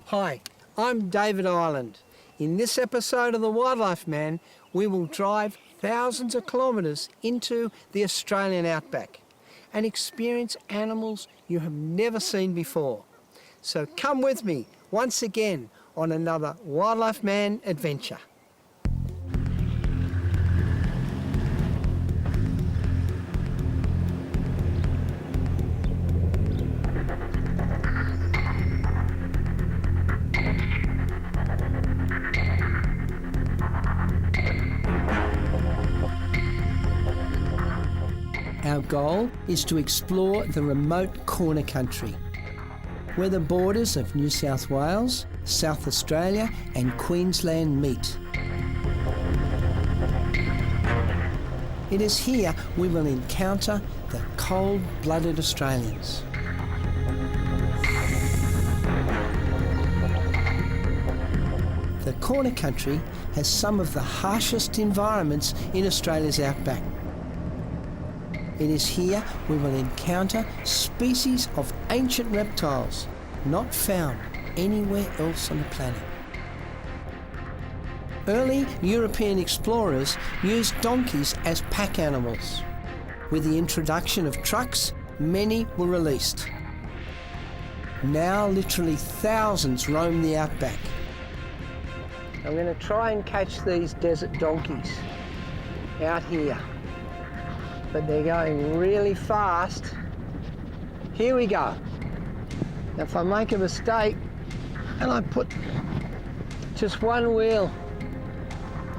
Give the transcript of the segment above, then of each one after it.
Hi, I'm David Ireland. In this episode of The Wildlife Man, we will drive thousands of kilometres into the Australian outback and experience animals you have never seen before. So come with me once again on another Wildlife Man adventure. Our goal is to explore the remote corner country, where the borders of New South Wales, South Australia and Queensland meet. It is here we will encounter the cold-blooded Australians. The corner country has some of the harshest environments in Australia's outback. It is here we will encounter species of ancient reptiles not found anywhere else on the planet. Early European explorers used donkeys as pack animals. With the introduction of trucks, many were released. Now literally thousands roam the outback. I'm going to try and catch these desert donkeys out here, but they're going really fast. Here we go. If I make a mistake and I put just one wheel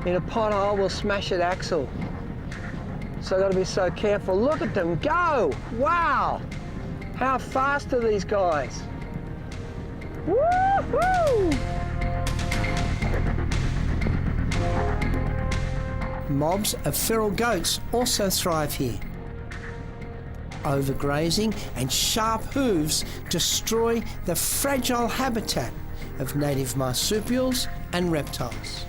in a pothole, we'll smash an axle. So I've got to be so careful. Look at them go! Wow! How fast are these guys? Woo-hoo! Mobs of feral goats also thrive here. Overgrazing and sharp hooves destroy the fragile habitat of native marsupials and reptiles.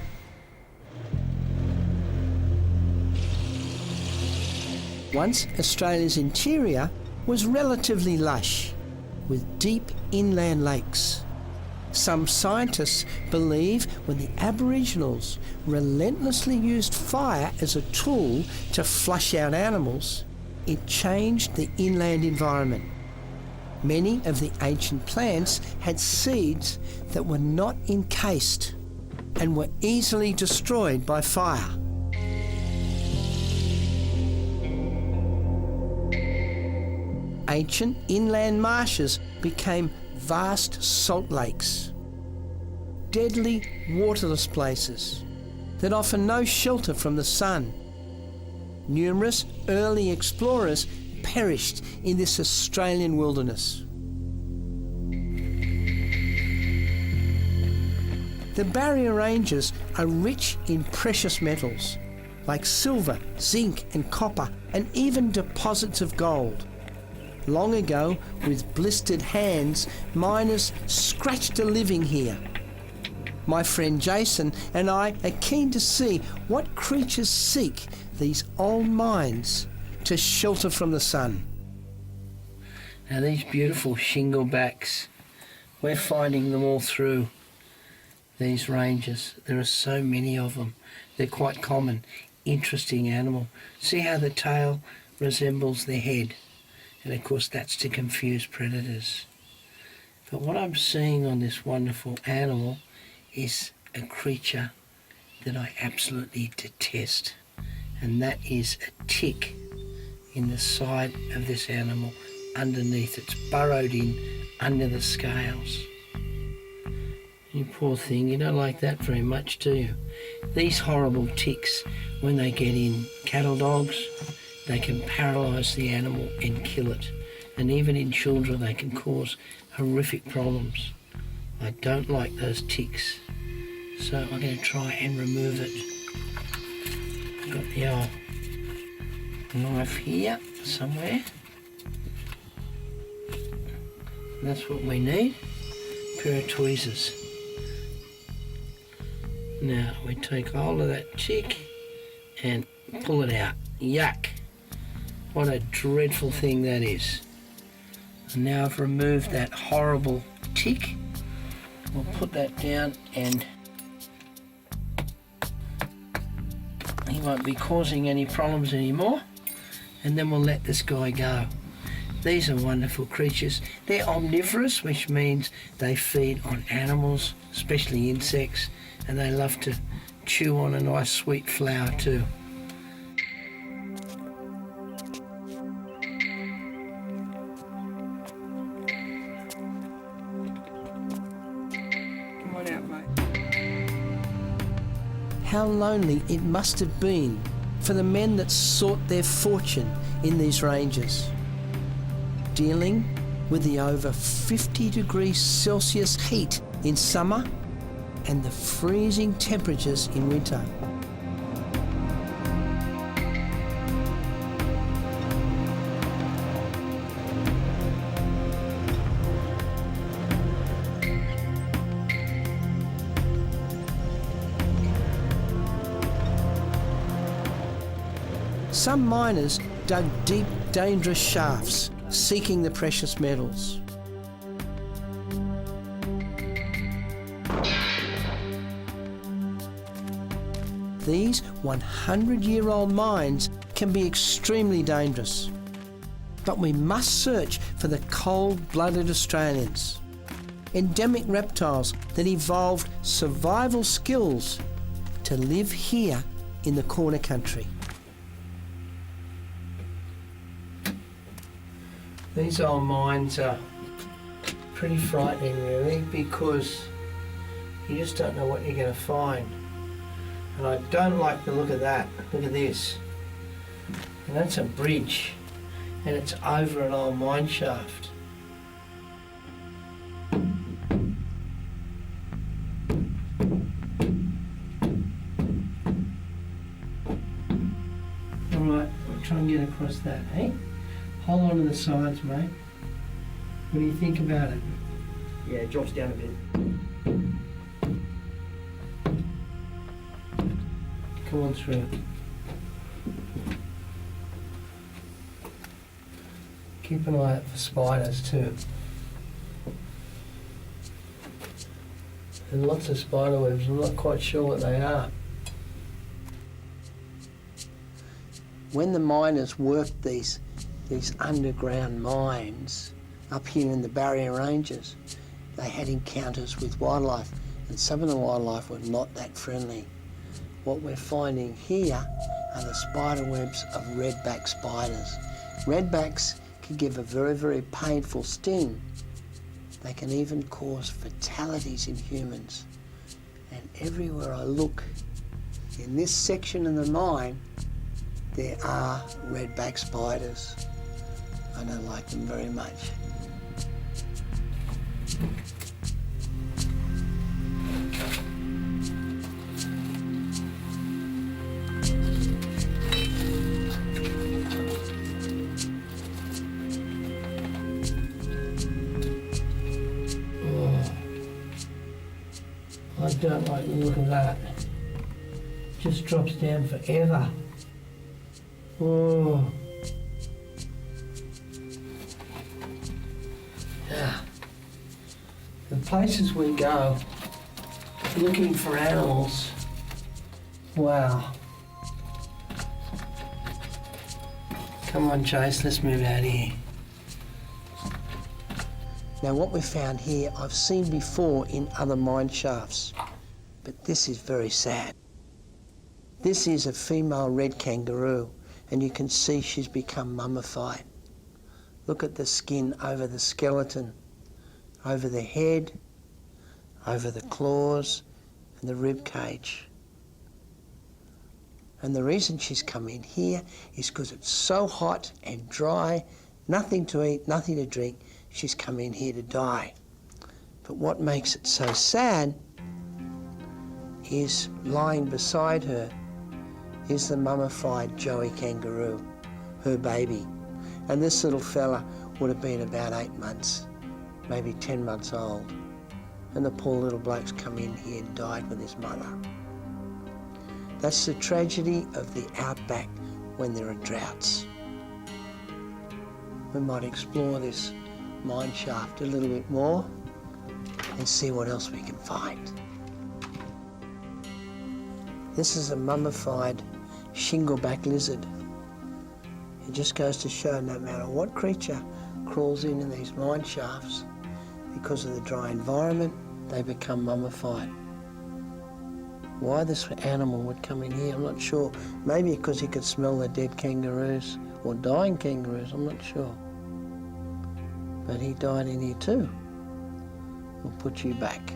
Once Australia's interior was relatively lush, with deep inland lakes. Some scientists believe when the Aboriginals relentlessly used fire as a tool to flush out animals, it changed the inland environment. Many of the ancient plants had seeds that were not encased and were easily destroyed by fire. Ancient inland marshes became vast salt lakes, deadly waterless places that offer no shelter from the sun. Numerous early explorers perished in this Australian wilderness. The barrier ranges are rich in precious metals like silver, zinc and copper, and even deposits of gold. Long ago, with blistered hands, miners scratched a living here. My friend Jason and I are keen to see what creatures seek these old mines to shelter from the sun. Now these beautiful shinglebacks, we're finding them all through these ranges. There are so many of them. They're quite common, interesting animal. See how the tail resembles the head? And of course that's to confuse predators. But what I'm seeing on this wonderful animal is a creature that I absolutely detest, and that is a tick in the side of this animal underneath. It's burrowed in under the scales. You poor thing, you don't like that very much, do you? These horrible ticks, when they get in cattle dogs, they can paralyse the animal and kill it. And even in children, they can cause horrific problems. I don't like those ticks, so I'm going to try and remove it. I've got the old knife here somewhere. That's what we need, a pair of tweezers. Now we take hold of that tick and pull it out. Yuck! What a dreadful thing that is. And now I've removed that horrible tick. We'll put that down and he won't be causing any problems anymore. And then we'll let this guy go. These are wonderful creatures. They're omnivorous, which means they feed on animals, especially insects, and they love to chew on a nice sweet flower too. Come on out, mate. How lonely it must have been for the men that sought their fortune in these ranges, dealing with the over 50 degrees Celsius heat in summer and the freezing temperatures in winter. Some miners dug deep, dangerous shafts, seeking the precious metals. These 100-year-old mines can be extremely dangerous. But we must search for the cold-blooded Australians, endemic reptiles that evolved survival skills to live here in the corner country. These old mines are pretty frightening really, because you just don't know what you're going to find. And I don't like the look of that. Look at this. And that's a bridge, and it's over an old mine shaft. Alright, we'll try and get across that, eh? Hold on to the sides, mate. What do you think about it? Yeah, it drops down a bit. Come on through. Keep an eye out for spiders too. There's lots of spider webs. I'm not quite sure what they are. When the miners worked these underground mines up here in the barrier ranges, they had encounters with wildlife, and some of the wildlife were not that friendly. What we're finding here are the spider webs of redback spiders. Redbacks can give a very, very painful sting. They can even cause fatalities in humans. And everywhere I look in this section of the mine, there are redback spiders. I don't like them very much. I don't like the look of that. Just drops down forever. Oh. Yeah. The places we go looking for animals, wow. Come on, Chase, let's move out of here. Now what we found here, I've seen before in other mine shafts, but this is very sad. This is a female red kangaroo, and you can see she's become mummified. Look at the skin over the skeleton, over the head, over the claws and the rib cage. And the reason she's come in here is because it's so hot and dry, nothing to eat, nothing to drink. She's come in here to die. But what makes it so sad is lying beside her is the mummified Joey kangaroo, her baby. And this little fella would have been about 8 months, maybe 10 months old. And the poor little bloke's come in here and died with his mother. That's the tragedy of the outback when there are droughts. We might explore this mine shaft a little bit more and see what else we can find. This is a mummified shingleback lizard. It just goes to show no matter what creature crawls into these mine shafts, because of the dry environment, they become mummified. Why this animal would come in here, I'm not sure. Maybe because he could smell the dead kangaroos or dying kangaroos, I'm not sure. But he died in here too. We'll put you back.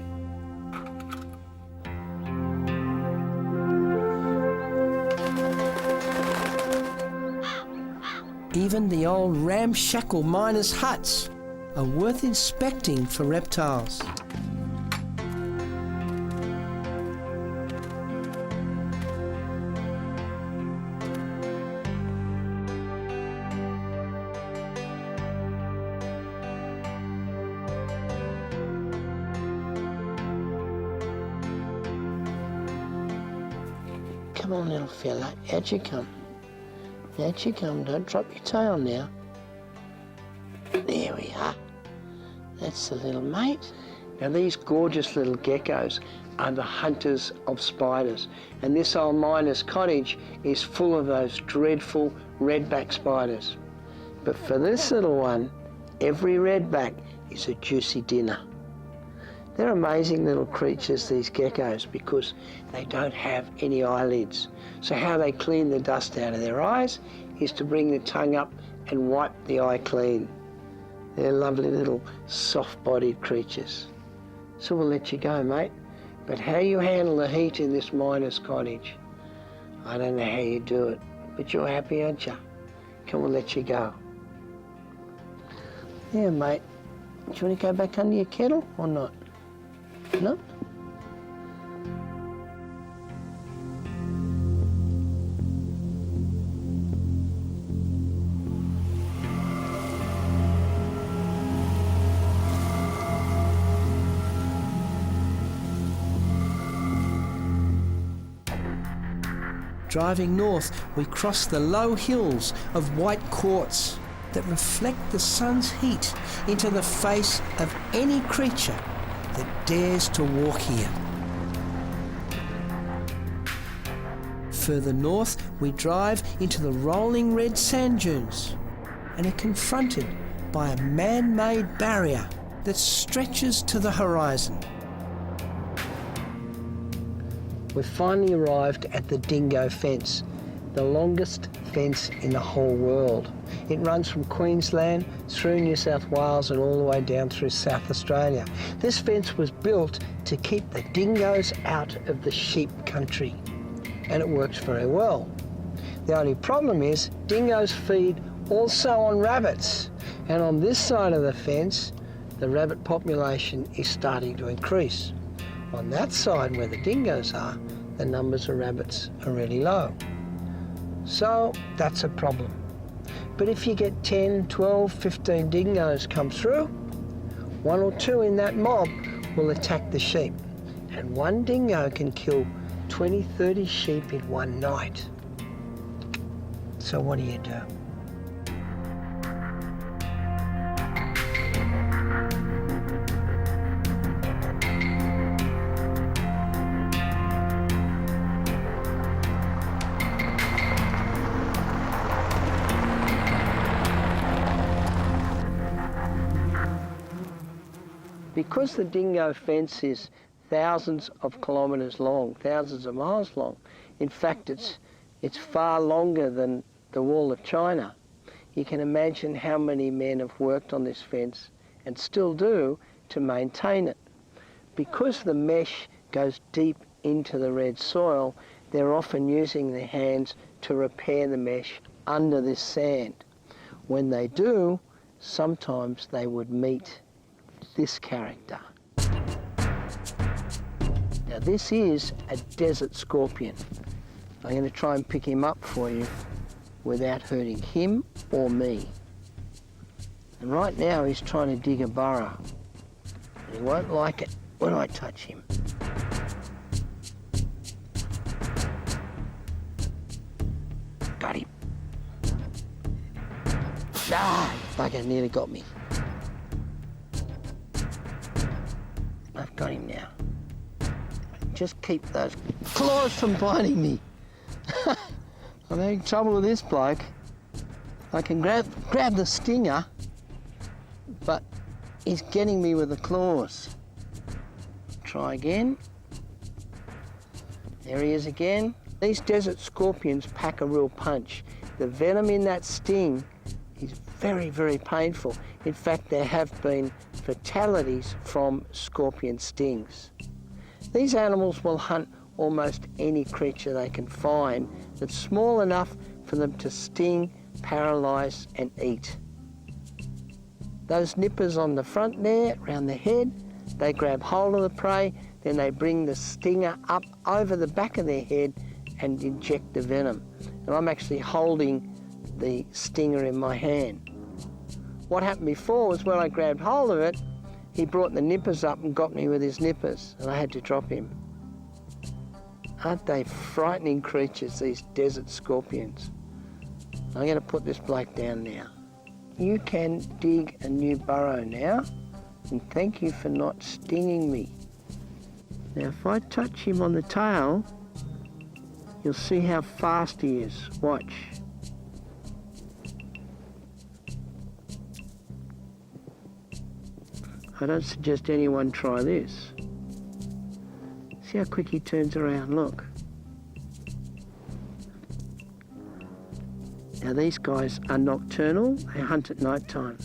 Even the old ramshackle miners' huts are worth inspecting for reptiles. Come on, little fella, out you come. Out you come, don't drop your tail now. There we are. That's the little mate. Now these gorgeous little geckos are the hunters of spiders. And this old miner's cottage is full of those dreadful redback spiders. But for this little one, every redback is a juicy dinner. They're amazing little creatures, these geckos, because they don't have any eyelids. So how they clean the dust out of their eyes is to bring the tongue up and wipe the eye clean. They're lovely little soft-bodied creatures. So we'll let you go, mate. But how you handle the heat in this miner's cottage, I don't know how you do it. But you're happy, aren't you? Come, we'll let you go. Yeah, mate. Do you want to go back under your kettle or not? No? Driving north, we cross the low hills of white quartz that reflect the sun's heat into the face of any creature that dares to walk here. Further north, we drive into the rolling red sand dunes and are confronted by a man-made barrier that stretches to the horizon. We've finally arrived at the Dingo Fence, the longest fence in the whole world. It runs from Queensland through New South Wales and all the way down through South Australia. This fence was built to keep the dingoes out of the sheep country, and it works very well. The only problem is dingoes feed also on rabbits, and on this side of the fence, the rabbit population is starting to increase. On that side where the dingoes are, the numbers of rabbits are really low. So that's a problem. But if you get 10, 12, 15 dingoes come through, 1 or 2 in that mob will attack the sheep. And one dingo can kill 20, 30 sheep in one night. So what do you do? Because the Dingo Fence is thousands of kilometres long, thousands of miles long, in fact it's far longer than the Wall of China, you can imagine how many men have worked on this fence and still do to maintain it. because the mesh goes deep into the red soil, they're often using their hands to repair the mesh under this sand. When they do, sometimes they would meet this character. Now this is a desert scorpion. I'm going to try and pick him up for you without hurting him or me. And right now he's trying to dig a burrow. He won't like it when I touch him. Got him. Ah, bugger nearly got me. I've got him now. Just keep those claws from biting me. I'm having trouble with this bloke. I can grab the stinger, but he's getting me with the claws. Try again. There he is again. These desert scorpions pack a real punch. The venom in that sting is very, very painful. In fact, there have been fatalities from scorpion stings. These animals will hunt almost any creature they can find that's small enough for them to sting, paralyse and eat. Those nippers on the front there, around the head, they grab hold of the prey, then they bring the stinger up over the back of their head and inject the venom. And I'm actually holding the stinger in my hand. What happened before was when I grabbed hold of it, he brought the nippers up and got me with his nippers, and I had to drop him. Aren't they frightening creatures, these desert scorpions? I'm going to put this bloke down now. You can dig a new burrow now, and thank you for not stinging me. Now if I touch him on the tail, you'll see how fast he is. Watch. I don't suggest anyone try this. See how quick he turns around, look. Now these guys are nocturnal, they hunt at night time.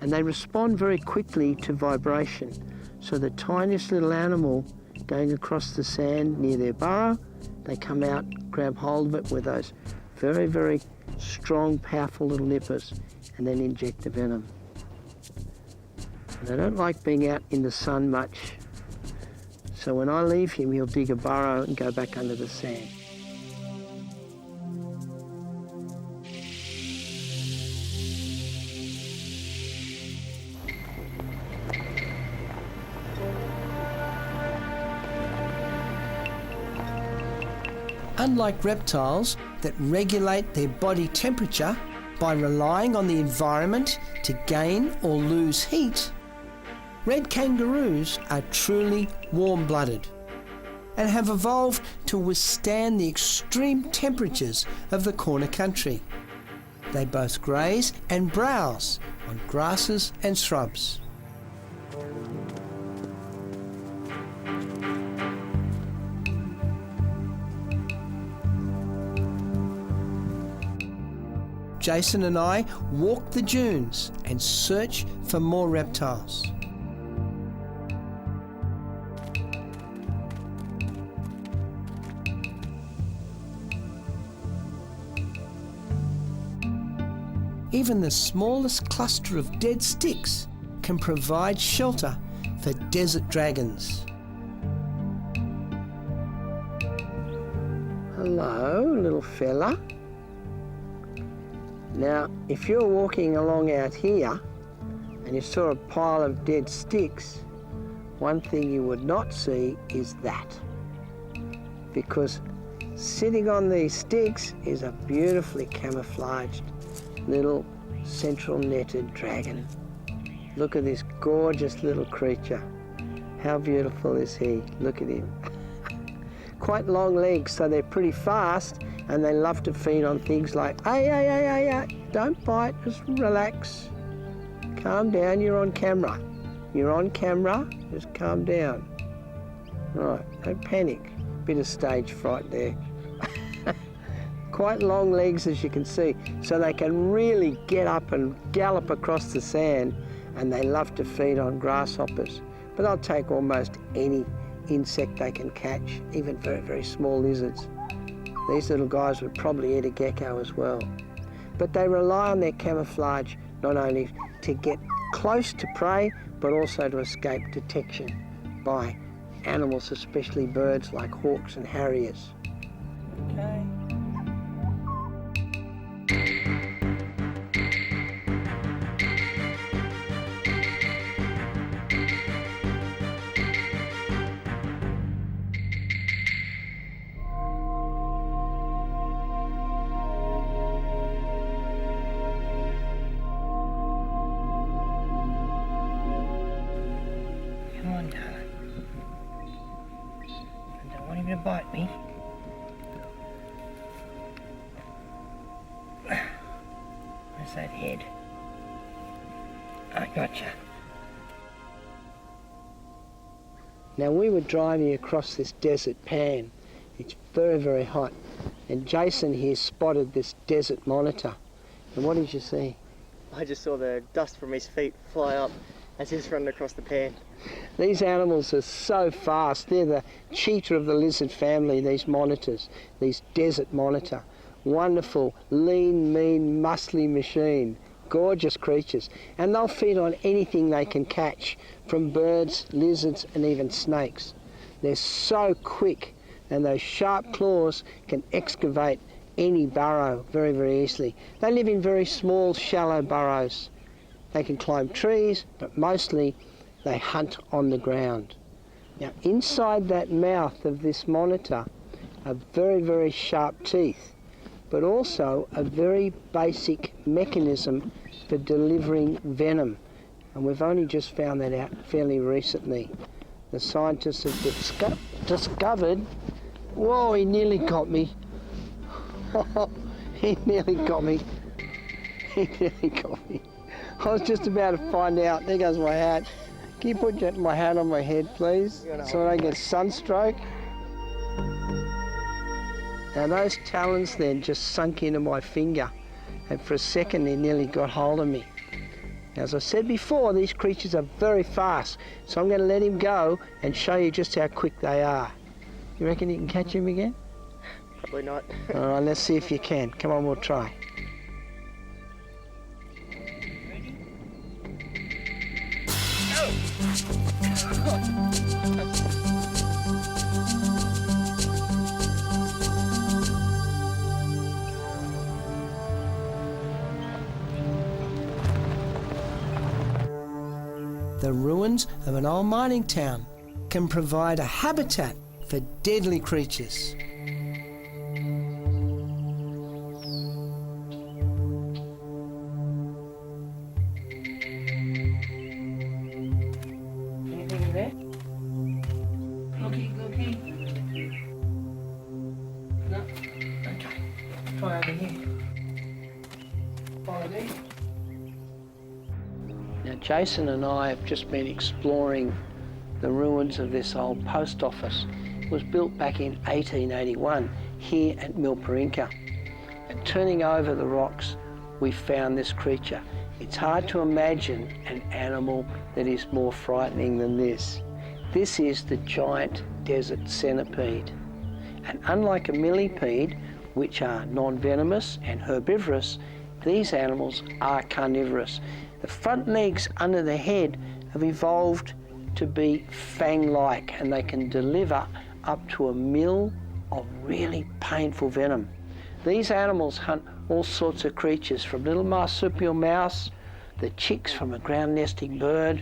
And they respond very quickly to vibration. So the tiniest little animal going across the sand near their burrow, they come out, grab hold of it with those very, very strong, powerful little nippers and then inject the venom. And they don't like being out in the sun much. So when I leave him, he'll dig a burrow and go back under the sand. Unlike reptiles that regulate their body temperature by relying on the environment to gain or lose heat, red kangaroos are truly warm-blooded and have evolved to withstand the extreme temperatures of the corner country. They both graze and browse on grasses and shrubs. Jason and I walk the dunes and search for more reptiles. Even the smallest cluster of dead sticks can provide shelter for desert dragons. Hello, little fella. Now, if you're walking along out here and you saw a pile of dead sticks, one thing you would not see is that. Because sitting on these sticks is a beautifully camouflaged little central netted dragon. Look at this gorgeous little creature. How beautiful is he? Look at him. Quite long legs, so they're pretty fast, and they love to feed on things like, hey, don't bite, just relax. Calm down, you're on camera. You're on camera, just calm down. Right, don't panic. Bit of stage fright there. Quite long legs, as you can see, so they can really get up and gallop across the sand, and they love to feed on grasshoppers. but they'll take almost any insect they can catch, even very, very small lizards. These little guys would probably eat a gecko as well. But they rely on their camouflage not only to get close to prey, but also to escape detection by animals, especially birds like hawks and harriers. Okay. Come on, darling. I don't want him to bite me. Where's that head? I gotcha. Now we were driving across this desert pan. It's very, very hot. And Jason here spotted this desert monitor. And what did you see? I just saw the dust from his feet fly up as he's running across the pan. These animals are so fast. They're the cheetah of the lizard family, these monitors, these desert monitor. Wonderful, lean, mean, muscly machine. Gorgeous creatures. And they'll feed on anything they can catch, from birds, lizards, and even snakes. They're so quick, and those sharp claws can excavate any burrow very, very easily. They live in very small, shallow burrows. They can climb trees, but mostly they hunt on the ground. Now, inside that mouth of this monitor are very, very sharp teeth, but also a very basic mechanism for delivering venom. And we've only just found that out fairly recently. The scientists have discovered... Whoa, he nearly got me. He nearly got me. He nearly got me. I was just about to find out. There goes my hat. Can you put my hat on my head, please, so I don't get sunstroke? Now those talons then just sunk into my finger, and for a second they nearly got hold of me. Now, as I said before, these creatures are very fast, so I'm going to let him go and show you just how quick they are. You reckon you can catch him again? Probably not. All right, let's see if you can. Come on, we'll try. The ruins of an old mining town can provide a habitat for deadly creatures. Anything in there? Looky. No? Okay. Try over here. Follow me. Now, Jason and I have just been exploring the ruins of this old post office. It was built back in 1881 here at Milparinka. And turning over the rocks, we found this creature. It's hard to imagine an animal that is more frightening than this. This is the giant desert centipede. And unlike a millipede, which are non-venomous and herbivorous, these animals are carnivorous. The front legs under the head have evolved to be fang-like, and they can deliver up to 1 mil of really painful venom. These animals hunt all sorts of creatures, from little marsupial mouse, the chicks from a ground nesting bird.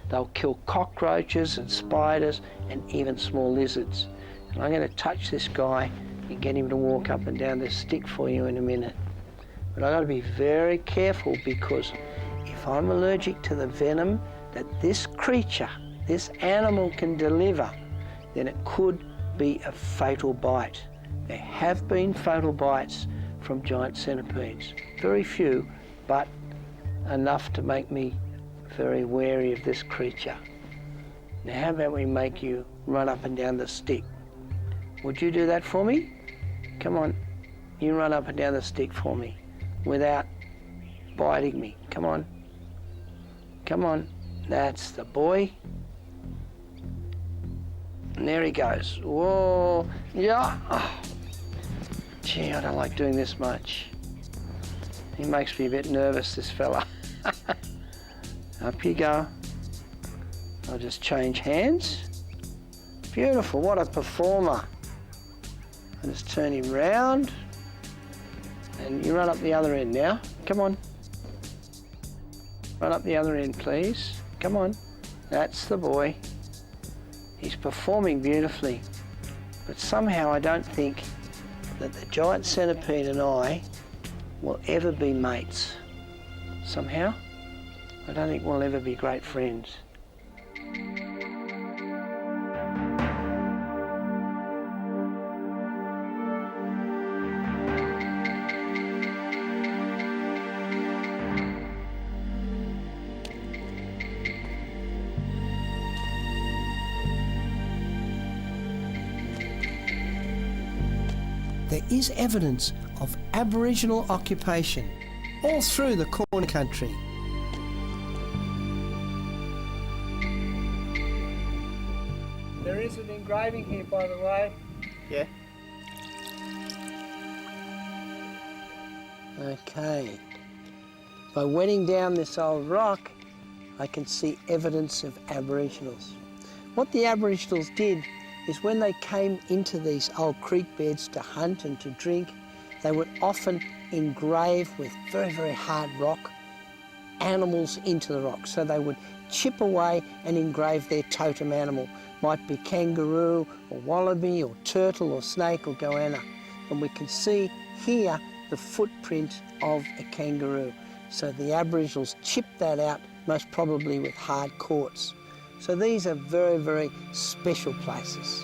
They'll kill cockroaches and spiders and even small lizards. And I'm going to touch this guy and get him to walk up and down this stick for you in a minute. But I've got to be very careful, because if I'm allergic to the venom that this creature, this animal can deliver, then it could be a fatal bite. There have been fatal bites from giant centipedes. Very few, but enough to make me very wary of this creature. Now, how about we make you run up and down the stick? Would you do that for me? Come on, you run up and down the stick for me without biting me. Come on. Come on. That's the boy. And there he goes. Whoa, yeah. Oh. Gee, I don't like doing this much. He makes me a bit nervous, this fella. Up you go. I'll just change hands. Beautiful, what a performer. I'll just turn him round. And you run up the other end now. Come on. Run up the other end, please. Come on. That's the boy. He's performing beautifully. But somehow I don't think that the giant centipede and I will ever be mates. Somehow, I don't think we'll ever be great friends. There is evidence of Aboriginal occupation all through the corn country. There is an engraving here, by the way. Yeah. Okay. By wetting down this old rock, I can see evidence of Aboriginals. What the Aboriginals did is when they came into these old creek beds to hunt and to drink, they would often engrave with very, very hard rock animals into the rock. So they would chip away and engrave their totem animal. Might be kangaroo or wallaby or turtle or snake or goanna. And we can see here the footprint of a kangaroo. So the Aboriginals chipped that out, most probably with hard quartz. So these are very, very special places.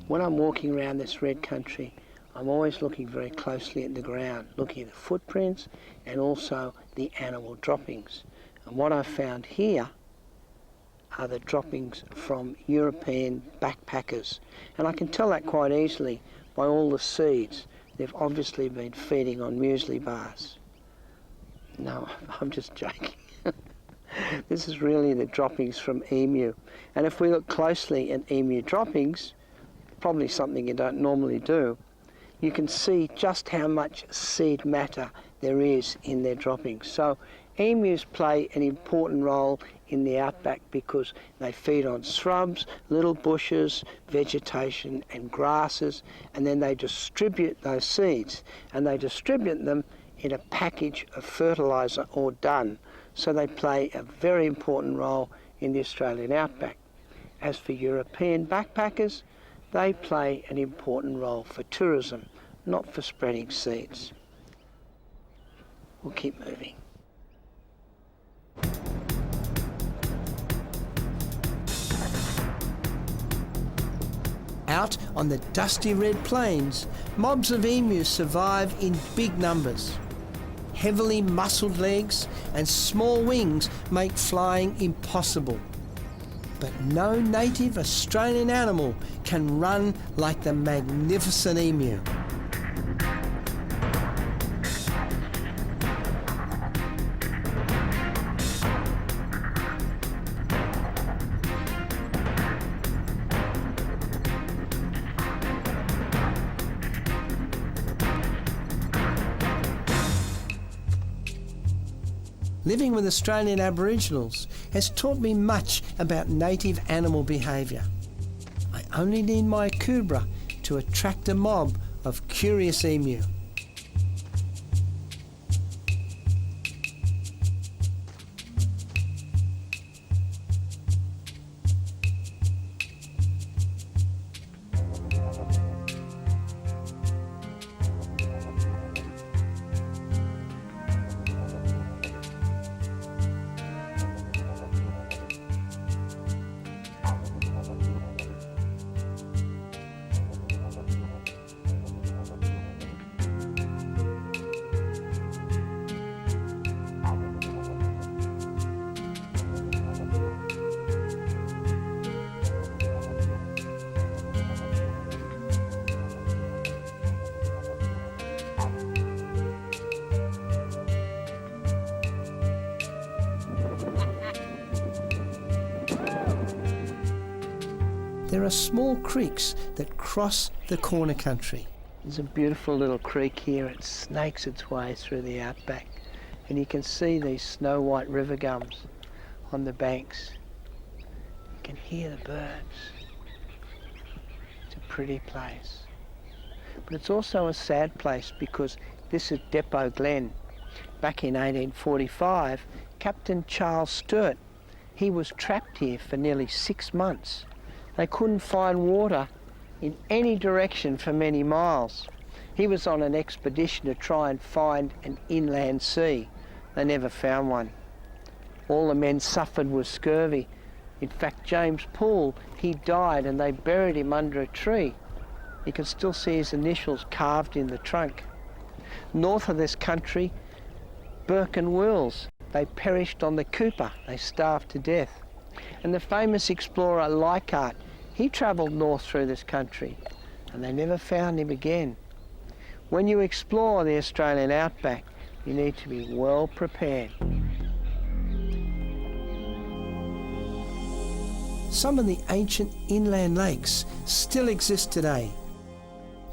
When I'm walking around this red country, I'm always looking very closely at the ground, looking at the footprints and also the animal droppings. And what I've found here are the droppings from European backpackers. And I can tell that quite easily by all the seeds. They've obviously been feeding on muesli bars. No, I'm just joking. This is really the droppings from emu. And if we look closely at emu droppings, probably something you don't normally do, you can see just how much seed matter there is in their droppings. So emus play an important role in the outback because they feed on shrubs, little bushes, vegetation and grasses, and then they distribute those seeds, and they distribute them in a package of fertiliser or dung. So they play a very important role in the Australian outback. As for European backpackers, they play an important role for tourism, not for spreading seeds. We'll keep moving. Out on the dusty red plains, mobs of emus survive in big numbers. Heavily muscled legs and small wings make flying impossible. But no native Australian animal can run like the magnificent emu. Living with Australian Aboriginals has taught me much about native animal behaviour. I only need my kubra to attract a mob of curious emu. There are small creeks that cross the corner country. There's a beautiful little creek here. It snakes its way through the outback, and you can see these snow white river gums on the banks. You can hear the birds. It's a pretty place. But it's also a sad place because this is Depot Glen. Back in 1845, Captain Charles Sturt, he was trapped here for nearly 6 months. They couldn't find water in any direction for many miles. He was on an expedition to try and find an inland sea. They never found one. All the men suffered with scurvy. In fact, James Poole, he died and they buried him under a tree. You can still see his initials carved in the trunk. North of this country, Burke and Wills, they perished on the Cooper. They starved to death. And the famous explorer Leichhardt, he travelled north through this country and they never found him again. When you explore the Australian outback, you need to be well prepared. Some of the ancient inland lakes still exist today.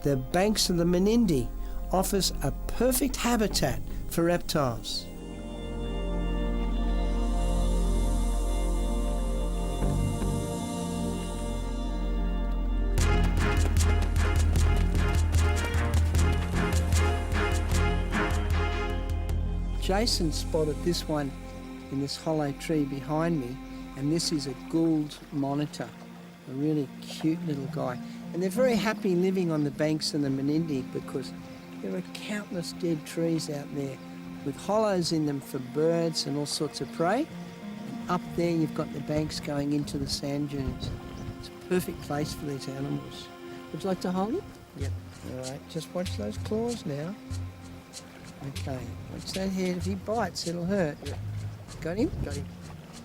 The banks of the Menindee offers a perfect habitat for reptiles. Jason spotted this one in this hollow tree behind me, and this is a Gould monitor, a really cute little guy. And they're very happy living on the banks of the Menindee because there are countless dead trees out there with hollows in them for birds and all sorts of prey. And up there you've got the banks going into the sand dunes. It's a perfect place for these animals. Would you like to hold it? Yep. All right, just watch those claws now. Okay, watch that head. If he bites, it'll hurt. Yep. Got him? Got him.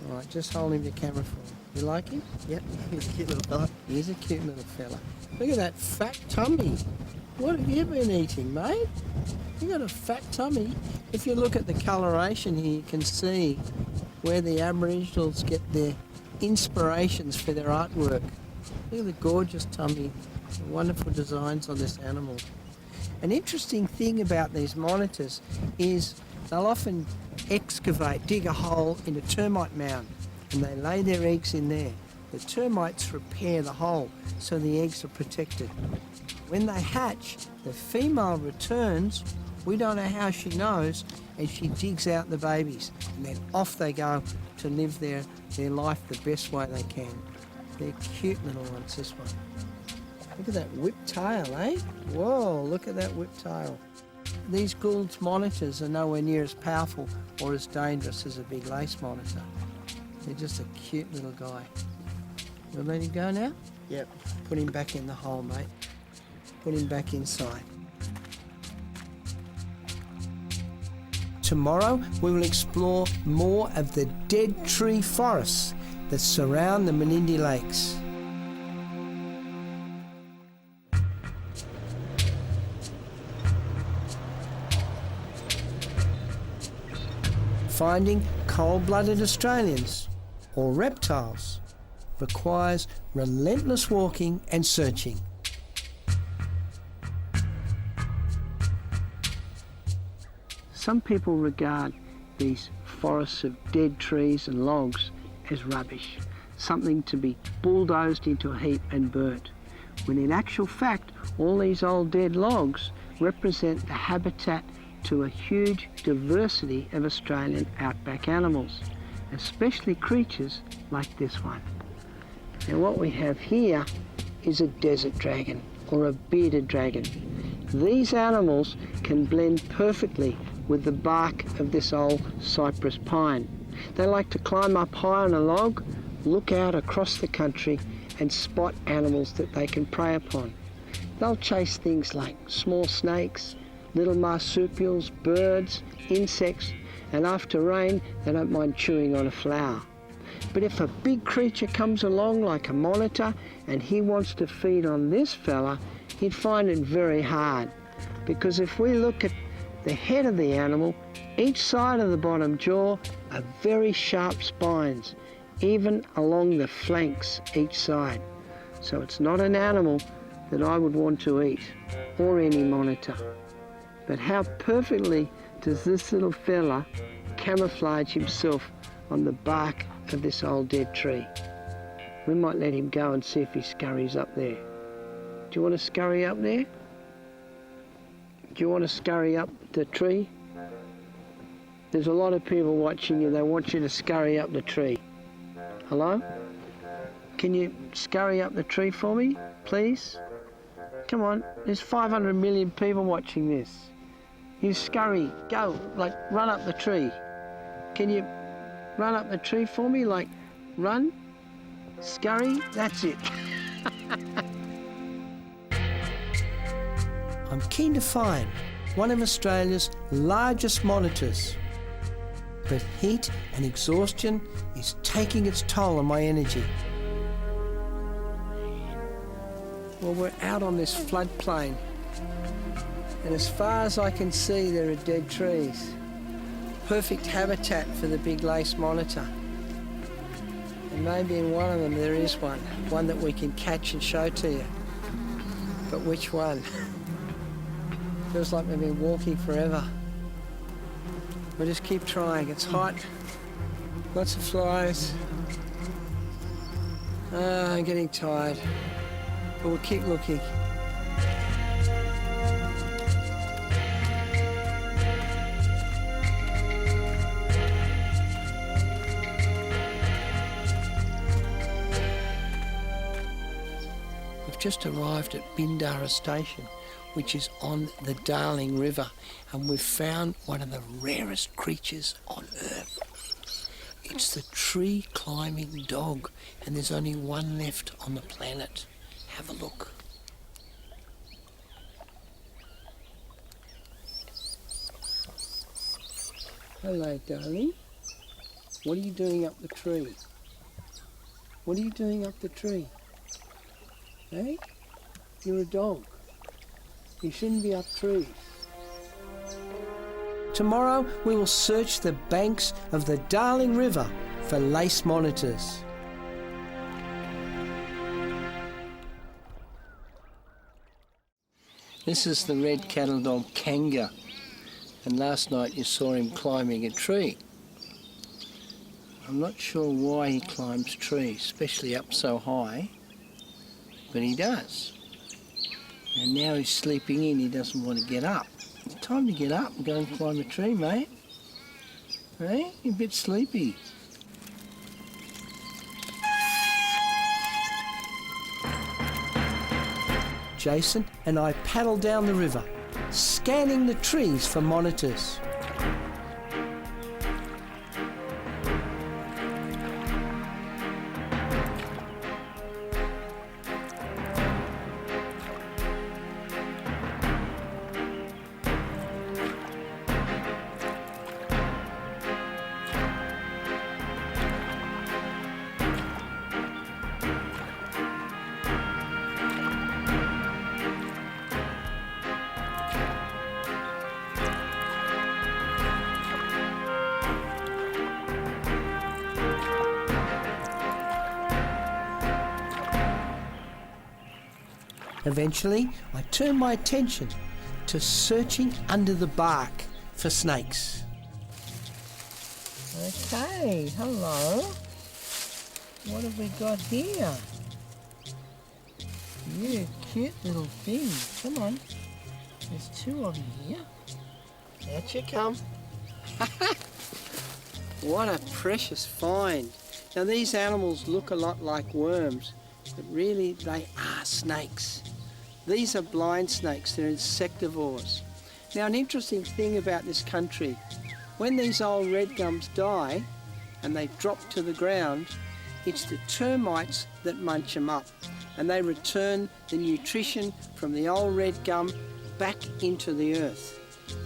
All right, just hold him to camera for me. You like him? Yep. He's a cute little fella. He's a cute little fella. Look at that fat tummy. What have you been eating, mate? You got a fat tummy. If you look at the coloration here, you can see where the Aboriginals get their inspirations for their artwork. Look at the gorgeous tummy, the wonderful designs on this animal. An interesting thing about these monitors is they'll often dig a hole in a termite mound, and they lay their eggs in there. The termites repair the hole so the eggs are protected. When they hatch, the female returns. We don't know how she knows, and she digs out the babies, and then off they go to live their life the best way they can. They're cute little ones, this one. Look at that whipped tail, eh? Whoa, look at that whipped tail. These Gould's monitors are nowhere near as powerful or as dangerous as a big lace monitor. They're just a cute little guy. We'll let him go now? Yep. Put him back in the hole, mate. Put him back inside. Tomorrow we will explore more of the dead tree forests that surround the Menindee Lakes. Finding cold-blooded Australians, or reptiles, requires relentless walking and searching. Some people regard these forests of dead trees and logs as rubbish, something to be bulldozed into a heap and burnt, when in actual fact all these old dead logs represent the habitat to a huge diversity of Australian outback animals, especially creatures like this one. Now what we have here is a desert dragon, or a bearded dragon. These animals can blend perfectly with the bark of this old cypress pine. They like to climb up high on a log, look out across the country and spot animals that they can prey upon. They'll chase things like small snakes, little marsupials, birds, insects, and after rain they don't mind chewing on a flower. But if a big creature comes along like a monitor and he wants to feed on this fella, he'd find it very hard, because if we look at the head of the animal, each side of the bottom jaw are very sharp spines, even along the flanks each side. So it's not an animal that I would want to eat, or any monitor. But how perfectly does this little fella camouflage himself on the bark of this old dead tree? We might let him go and see if he scurries up there. Do you want to scurry up there? Do you want to scurry up the tree? There's a lot of people watching you. They want you to scurry up the tree. Hello? Can you scurry up the tree for me, please? Come on, there's 500 million people watching this. You scurry, go, like run up the tree. Can you run up the tree for me? Like run, scurry, that's it. I'm keen to find one of Australia's largest monitors. But heat and exhaustion is taking its toll on my energy. Well, we're out on this floodplain, and as far as I can see, there are dead trees. Perfect habitat for the big lace monitor. And maybe in one of them there is one that we can catch and show to you. But which one? Feels like we've been walking forever. We'll just keep trying. It's hot, lots of flies. I'm getting tired, but we'll keep looking. We've just arrived at Bindara Station, which is on the Darling River, and we've found one of the rarest creatures on Earth. It's the tree-climbing dog, and there's only one left on the planet. Have a look. Hello, darling. What are you doing up the tree? What are you doing up the tree? Hey? You're a dog. You shouldn't be up trees. Tomorrow we will search the banks of the Darling River for lace monitors. This is the red cattle dog Kangaroo, and last night you saw him climbing a tree. I'm not sure why he climbs trees, especially up so high, but he does. And now he's sleeping in, he doesn't want to get up. It's time to get up and go and climb a tree, mate. Hey, you're a bit sleepy. Jason and I paddle down the river, scanning the trees for monitors. Eventually, I turn my attention to searching under the bark for snakes. Okay, hello. What have we got here? You cute little thing. Come on. There's two of you here. Out you come. What a precious find. Now these animals look a lot like worms, but really they are snakes. These are blind snakes, they're insectivores. Now an interesting thing about this country, when these old red gums die and they drop to the ground, it's the termites that munch them up, and they return the nutrition from the old red gum back into the earth.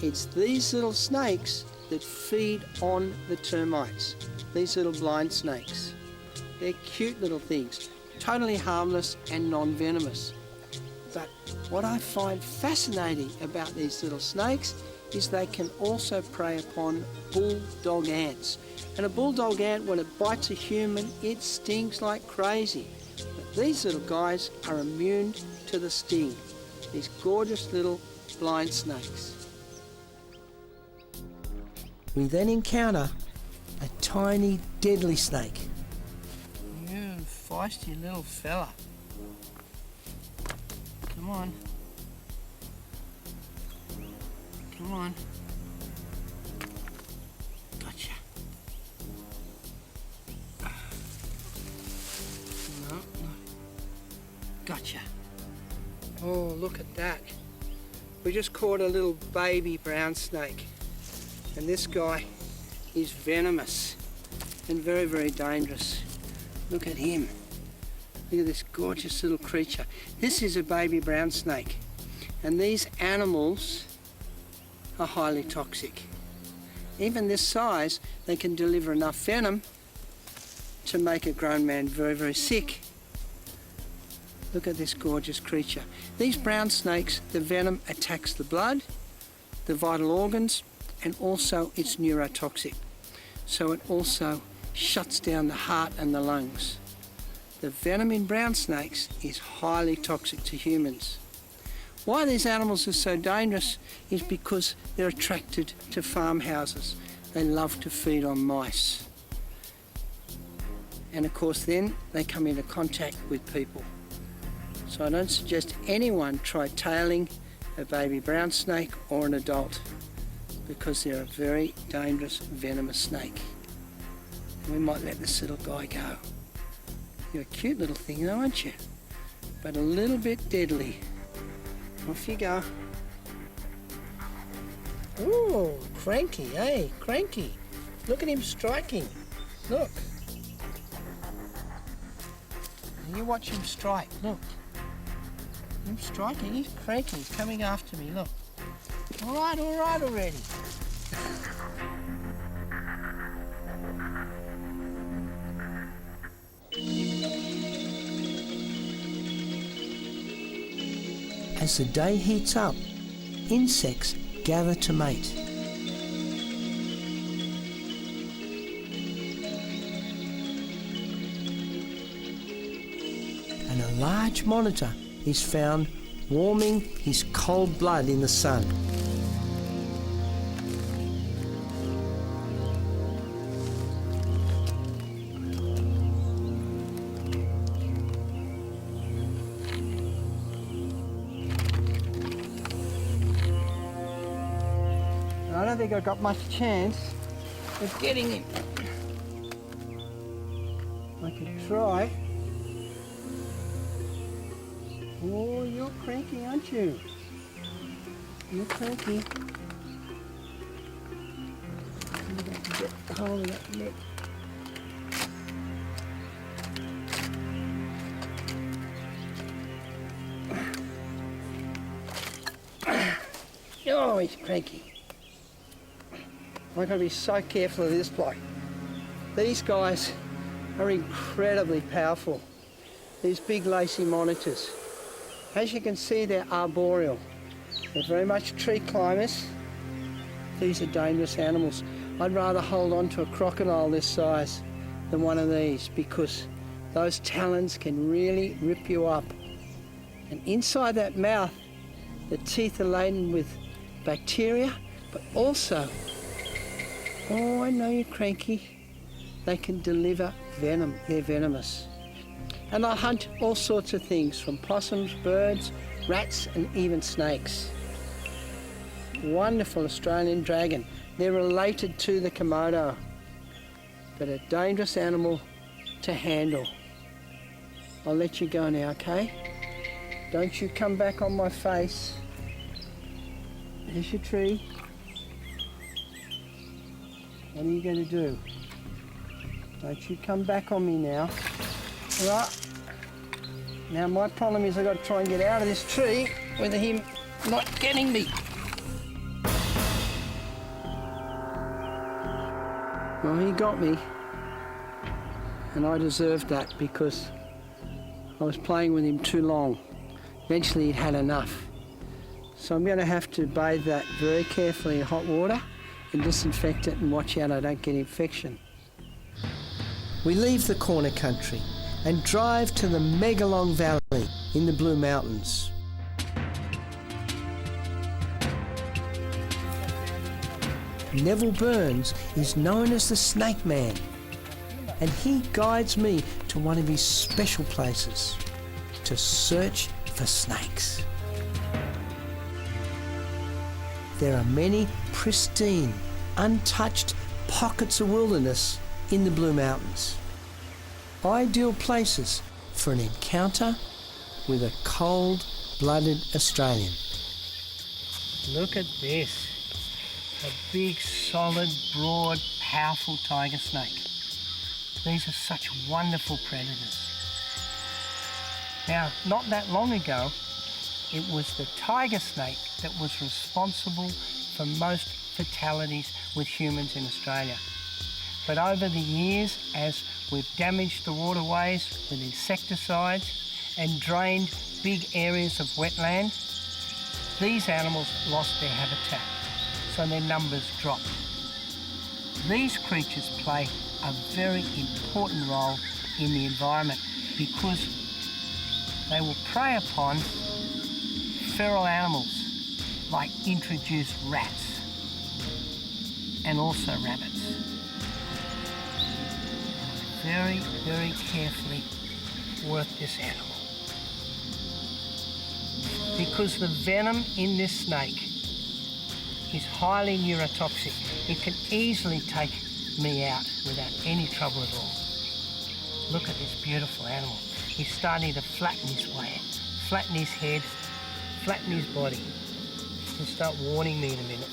It's these little snakes that feed on the termites, these little blind snakes. They're cute little things, totally harmless and non-venomous. But what I find fascinating about these little snakes is they can also prey upon bulldog ants. And a bulldog ant, when it bites a human, it stings like crazy. But These little guys are immune to the sting. These gorgeous little blind snakes. We then encounter a tiny, deadly snake. You feisty little fella. Come on. Come on. Gotcha. No. Gotcha. Oh, look at that. We just caught a little baby brown snake. And this guy is venomous and very, very dangerous. Look at him. Look at this gorgeous little creature. This is a baby brown snake. And these animals are highly toxic. Even this size, they can deliver enough venom to make a grown man very, very sick. Look at this gorgeous creature. These brown snakes, the venom attacks the blood, the vital organs, and also it's neurotoxic. So it also shuts down the heart and the lungs. The venom in brown snakes is highly toxic to humans. Why these animals are so dangerous is because they're attracted to farmhouses. They love to feed on mice. And of course then they come into contact with people. So I don't suggest anyone try tailing a baby brown snake or an adult, because they're a very dangerous, venomous snake. We might let this little guy go. You're a cute little thing though, aren't you? But a little bit deadly. Off you go. Ooh, cranky, eh? Cranky. Look at him striking. Look. You watch him strike, look. Him striking, he's cranky, he's coming after me, look. All right already. As the day heats up, insects gather to mate. And a large monitor is found warming his cold blood in the sun. I don't think I've got much chance of getting him. I could try. Oh, you're cranky, aren't you? You're cranky. You've got to get hold of that neck. Oh, he's cranky. I've got to be so careful of this bloke. These guys are incredibly powerful. These big lacy monitors. As you can see, they're arboreal. They're very much tree climbers. These are dangerous animals. I'd rather hold on to a crocodile this size than one of these, because those talons can really rip you up. And inside that mouth, the teeth are laden with bacteria, but also, oh, I know you're cranky, they can deliver venom. They're venomous. And I hunt all sorts of things, from possums, birds, rats, and even snakes. Wonderful Australian dragon. They're related to the Komodo, but a dangerous animal to handle. I'll let you go now, okay? Don't you come back on my face. There's your tree. What are you going to do? Don't you come back on me now. Right. Now my problem is I've got to try and get out of this tree with him not getting me. Well, he got me, and I deserved that because I was playing with him too long. Eventually he'd had enough. So I'm going to have to bathe that very carefully in hot water and disinfect it and watch out I don't get infection. We leave the corner country and drive to the Megalong Valley in the Blue Mountains. Neville Burns is known as the Snake Man, and he guides me to one of his special places to search for snakes. There are many pristine, untouched pockets of wilderness in the Blue Mountains. Ideal places for an encounter with a cold-blooded Australian. Look at this. A big, solid, broad, powerful tiger snake. These are such wonderful predators. Now, not that long ago, it was the tiger snake that was responsible for most fatalities with humans in Australia. But over the years, as we've damaged the waterways with insecticides and drained big areas of wetland, these animals lost their habitat, so their numbers dropped. These creatures play a very important role in the environment because they will prey upon feral animals like introduced rats and also rabbits. Very, very carefully work this animal because the venom in this snake is highly neurotoxic. It can easily take me out without any trouble at all. Look at this beautiful animal. He's starting to flatten his way, flatten his head, flatten his body. He'll start warning me in a minute.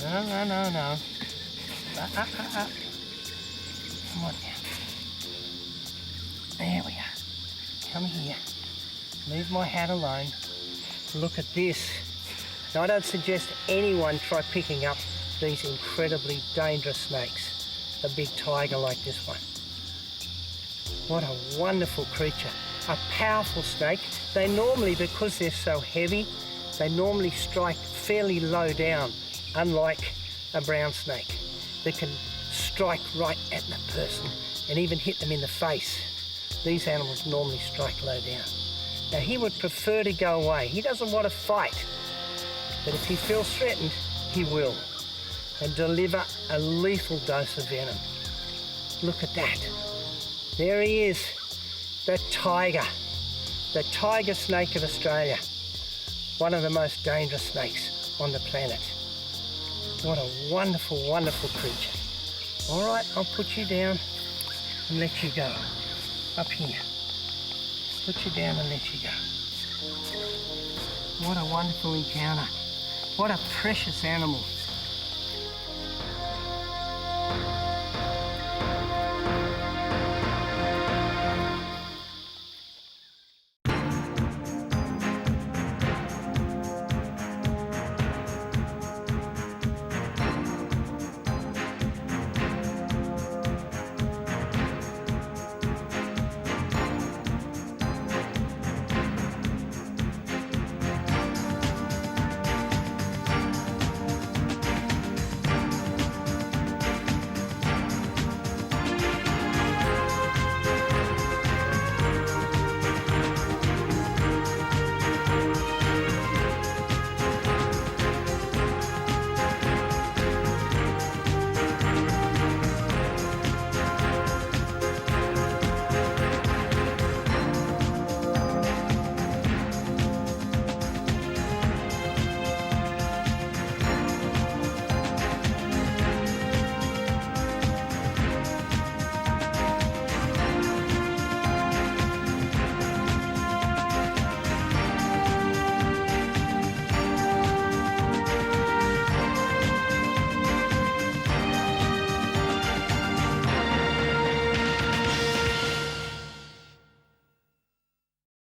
No. Come on now. There we are. Come here. Leave my hat alone. Look at this. Now, I don't suggest anyone try picking up these incredibly dangerous snakes. A big tiger like this one. What a wonderful creature. A powerful snake. They normally, because they're so heavy, they normally strike fairly low down, unlike a brown snake that can strike right at the person and even hit them in the face. These animals normally strike low down. Now, he would prefer to go away. He doesn't want to fight, but if he feels threatened, he will, and deliver a lethal dose of venom. Look at that. There he is, the tiger snake of Australia, one of the most dangerous snakes on the planet. What a wonderful, wonderful creature. All right, I'll put you down and let you go. Up here. Put you down and let you go. What a wonderful encounter. What a precious animal.